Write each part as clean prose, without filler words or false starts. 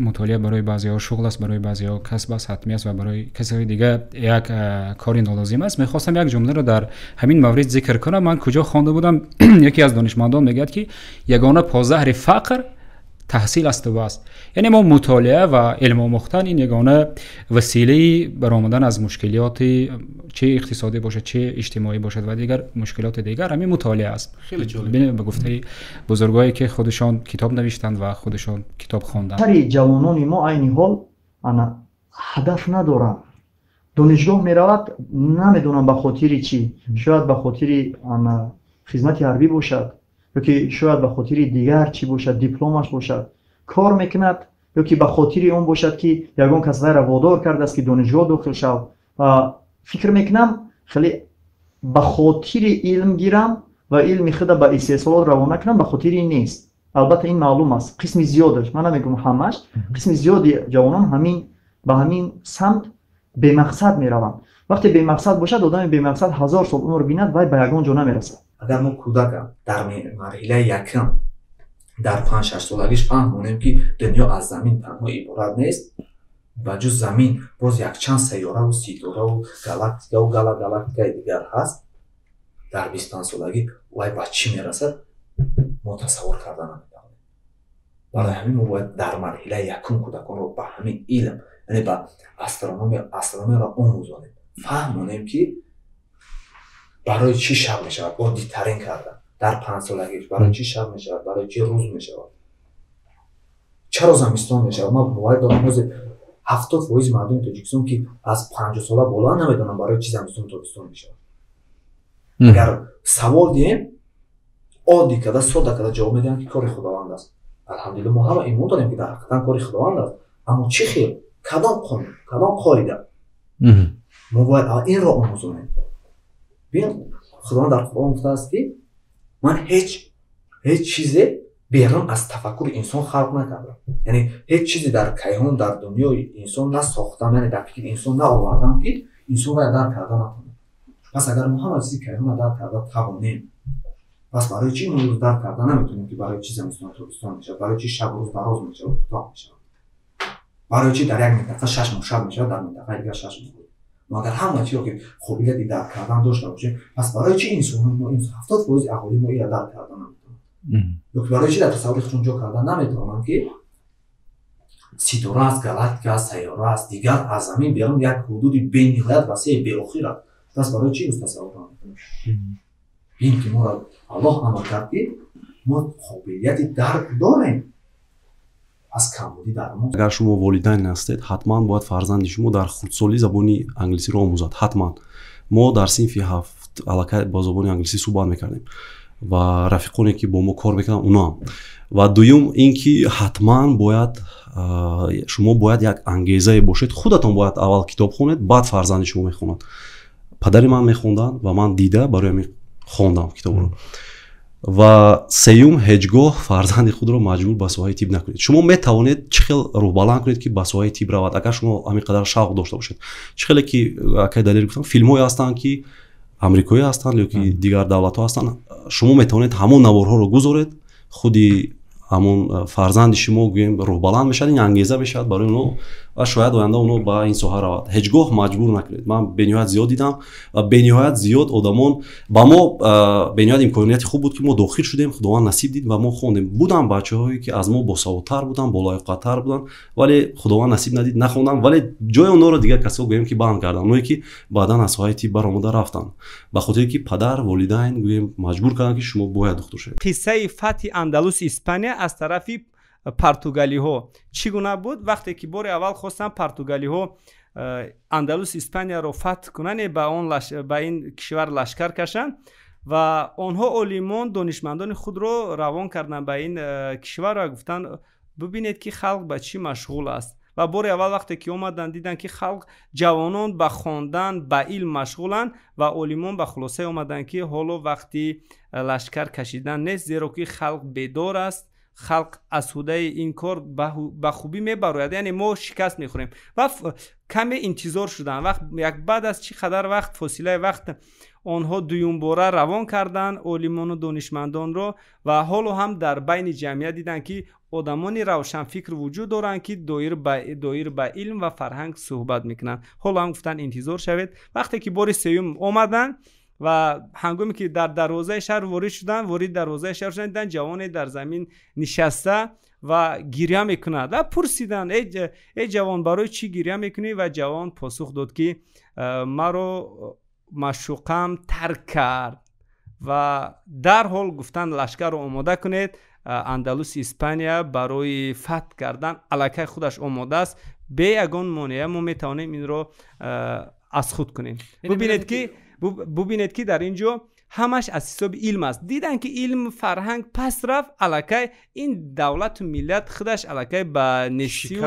مطالعه برای بعضی‌ها شغل است، برای بعضی‌ها کسب است، حتمی است و برای کسای دیگه یک کاری نالازم است. می‌خواستم یک جمله را در همین مورد ذکر کنم. من کجا خوانده بودم یکی از دانشمندان میگه که یگانه پازهر فقر تحصیل است و بس. یعنی ما مطالعه و علم آموختن این یگانه وسیله برآمدن از مشکلات چه اقتصادی باشد چه اجتماعی باشد و دیگر مشکلات دیگر همین مطالعه است. خیلی جالب. به گفته بزرگایی که خودشان کتاب نوشتند و خودشان کتاب خواندند. هر جوانان ما عین حال انا هدف ندارند. دانشگاه میرود نمیدونم به خاطر چی، شاید به خاطر انا خدمت حربی باشد یا که شاید به خاطر دیگر چی باشد، دیپلمش باشد، کار میکند یا که به خاطر اون باشد که یگان کس را وادار کرده است که دانشگاه داخل شو. و فکر میکنم خیلی به خاطر علم گیرم و علم خود به استحصالات روانه کنم، به خاطر این نیست. البته این معلوم است قسم زیادش، من نمیگم همش، قسم زیادی جوانان همین به همین سمت به مقصد میروند. وقتی به مقصد باشد آدم به مقصد 1000 سال عمر بیند وای به یگان جا نمیرسد. اگر ما کودک در مرحله یکم در 5-6 سالگیش فهمونیم که دنیا از زمین تنها عبارت نیست و جز زمین باز یک چند سیاره و ستاره و گالاکتیکا و گالاکتیکای دیگر هست، در 25 سالگی وای با چی میرسد ما تصور کردن نمیتونیم. برای همین ما باید در مرحله یکم کودکان رو به همین علم یعنی به استرونومی را آموزانیم، فهمونیم که برای چی شب می شود، عادی ترین کردن در 5 سالگی برای چی شب می شود، برای چی روز می شود، چرا زمستان می شود. ما باید دارم 70% مردم تاجیکستان که از 50 ساله بالا نمیدونن برای چی زمستان و تابستان می شود. اگر سوال دیم عادی کده ساده کده جواب میدن که کار خداوند است. الحمدلله ما همه ایمان داریم که در حقیقت کار خداوند است، اما چی خیر کدام قانون کدام قاعده ما باید این را آموزونیم. ببین خداوند در قرآن گفته است که من هیچ چیزی بیرون از تفکر انسان خلق نکردم، یعنی هیچ چیزی در کیهان در دنیای انسان نساختم، یعنی در فکر انسان نآوردم که انسان را درک کرده نکنه. پس اگر ما همه چیزی کیهان را درک کرده توانیم، پس برای چی اون رو درک کرده نمیتونیم که برای چی زمستان و تابستان میشه، برای چی شب و روز دراز میشه و کوتاه میشه، برای چی در یک منطقه 6 ماه شب میشه در منطقه دیگر 6 ماه. ما اگر همه چیزی که قابلیت درک کردن داشته باشیم، پس برای چی انسان ما این 70% اهالی ما این درک کردن نمیتونن، یا برای چی در تصور خودشون جا کردن نمیتونن که ستاره است، گالاکتیکا است، سیاره است، دیگر از زمین بیرون یک حدود بی‌نهایت وسیع به آخر است. پس برای چی از تصور نمیتونیم؟ این که ما را الله امر کرد که ما قابلیت درک داریم. از کمبودی در ما. اگر شما والدین هستید حتما باید فرزند شما در خردسالی زبانی انگلیسی رو آموزد. حتما ما در صنف 7 علاقه با زبان انگلیسی صحبت میکردیم و رفیقانی که با ما کار میکردن اونا هم. و دوم اینکه حتما باید شما باید یک انگیزه باشید، خودتون باید اول کتاب خونید بعد فرزند شما میخونند. پدر من میخوندن و من دیده برای من خوندم کتاب رو. و سیوم هیچگاه فرزند خود رو مجبور به سوهای طب نکنید. شما میتوانید چخیل رو بلند کنید که به سوهای طب رود اگر شما همینقدر شوق داشته باشید. چخیلی که اگه دلیل گفتم فیلم های هستن که امریکایی هستن یا که دیگر دولت ها هستن، شما میتوانید همون نوارها رو گذارید، خودی همون فرزند شما گویم روح بلند میشد، این انگیزه میشد برای اونو و شاید آینده اونو با این سوها رود. هیچگاه مجبور نکنید. من به نهایت زیاد دیدم و به نهایت زیاد آدمان با ما به نهایت امکانیت خوب بود که ما داخل شدیم، خداوند نصیب دید و ما خوندیم. بودن بچه‌هایی که از ما باسوادتر بودن، بالایق‌تر بودن ولی خداوند نصیب ندید نخوندن، ولی جای اونها رو دیگه کسا گویم که بند کردن، اونایی که بعداً از سوهای طب برآمده رفتن به خاطر که پدر والدین گویم مجبور کردن که شما باید دکتر شوید. قصه فتح اندلس اسپانیا از طرف پرتغالی ها چگونه بود؟ وقتی که بار اول خواستن پرتغالی ها اندلس اسپانیا رو فتح کنن به این کشور لشکر کشن و آنها علیمان دانشمندان خود رو روان کردن به این کشور و گفتن ببینید که خلق به چی مشغول است. و بار اول وقتی که اومدن دیدن که خلق جوانان به خواندن به علم مشغولن و علیمان به خلاصه اومدن که حالا وقتی لشکر کشیدن نیست، زیرا که خلق بیدار است، خلق اسوده این کار به خوبی میبراید، یعنی ما شکست میخوریم و کمی انتظار شدن. وقت یک بعد از چی قدر وقت فاصله وقت آنها دویونباره روان کردن علمان و دانشمندان و حالا هم در بین جمعیت دیدن که آدمان روشن فکر وجود دارن که دایر به علم و فرهنگ صحبت میکنن. حالا هم گفتن انتظار شوید. وقتی که بار سوم آمدن و هنگامی که در دروازه شهر وارد دروازه شهر شدن، دیدن جوان در زمین نشسته و گریه میکند و پرسیدن ای جوان برای چی گریه میکنی؟ و جوان پاسخ داد که مرا معشوقم ترک کرد. و در حال گفتن لشکر رو آماده کنید، اندلس اسپانیا برای فتح کردن الکی خودش آماده است، به یگان مانع ما میتوانیم این رو از خود کنیم. ببینید که در اینجا همش از حساب علم است. دیدن که علم فرهنگ پس رفت، الکی این دولت و ملت خودش الکی به نشی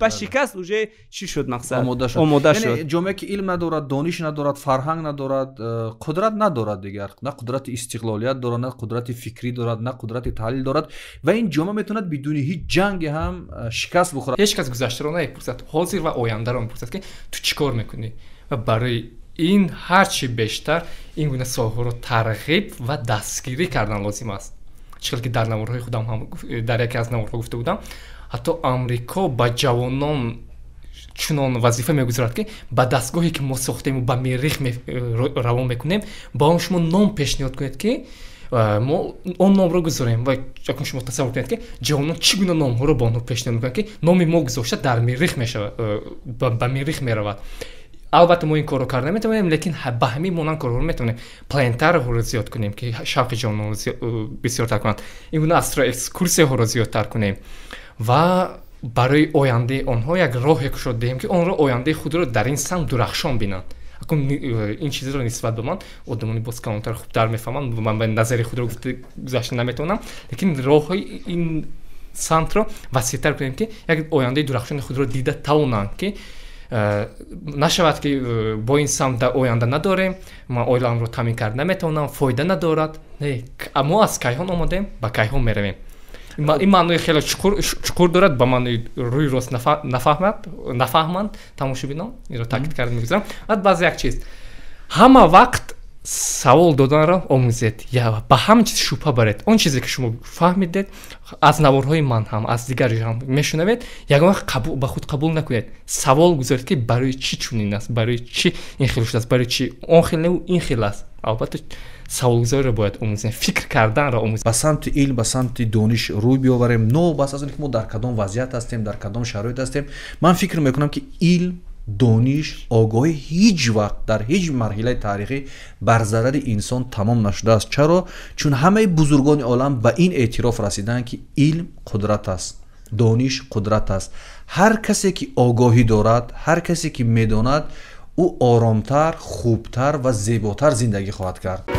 و شکست اوجه چی شد؟ مقصد آماده شد. یعنی جامعه که علم ندارد، دانش ندارد، فرهنگ ندارد، قدرت ندارد دیگر، نه قدرت استقلالیت دارد، نه قدرت فکری دارد، نه قدرت تحلیل دارد و این جامعه میتوند بدون هیچ جنگ هم شکست بخورد. هیچ کس گذشته رو نمیپرسد، حاضر و آینده رو میپرسد که تو چیکار میکنی و برای این هرچی بیشتر این گونه ساحه رو ترغیب و دستگیری کردن لازم است. چون که در نوارهای خودم هم در یکی از نوارها گفته بودم، حتی آمریکا با جوانان چنان وظیفه میگذارد که با دستگاهی که ما ساختیم و با مریخ روان میکنیم با اون شما نام پیشنهاد کنید که ما اون نام رو گذاریم و چون شما تصور کنید که جوانان چگونه نام ها رو با اون پیشنهاد میکنند که نام ما گذاشته در مریخ میشه، با مریخ میرود. البته ما این کارو کار نمیتونیم، لیکن به همین مونان کارو میتونیم پلانتر رو زیاد کنیم که شوق جوانان بسیارتر کنند، این گونه استرا اکسکورسیو ها رو زیادتر کنیم و برای آینده آنها یک راه کشید دهیم که آن را آینده خود رو در این سمت درخشان بینند. این چیزی رو نسبت به من آدمانی باز کمتر خوب در میفهمن، من به نظر خود رو گذاشته نمیتونم، لیکن راه های این سمت رو وسیع‌تر کنیم که یک آینده درخشان خود رو دیده توانند که نشود که با این سمت آینده نداریم، ما اویلام رو تامین کرد نمیتونم، فایده ندارد. نه، ما از کیهان آمدیم با کیهان میرویم. این معنی خیلی چکور دارد، با من روی راست نفهمند تماشابینان این رو تاکید کرد میگذارم. بعد باز یک چیز، همه وقت سوال دادن را آموزید یا به همه چیز شبهه برید. اون چیزی که شما فهمیدید از نوارهای من هم از دیگری هم میشنوید، یگانه به خود قبول نکنید، سوال گذارید که برای چی چنین است، برای چی این خیلی شده است، برای چی اون خیلی و این خیلی است. البته سوال گذاری را باید آموزید، فکر کردن را آموزید، به سمت علم، به سمت دانش روی بیاوریم. نو بس از اینکه ما در کدام وضعیت هستیم، در کدام شرایط هستیم. من فکر میکنم که علم، دانش، آگاهی هیچ وقت در هیچ مرحله تاریخی بر ضرر انسان تمام نشده است. چرا؟ چون همه بزرگان عالم به این اعتراف رسیدن که علم قدرت است، دانش قدرت است. هر کسی که آگاهی دارد، هر کسی که میداند، او آرامتر، خوبتر و زیباتر زندگی خواهد کرد.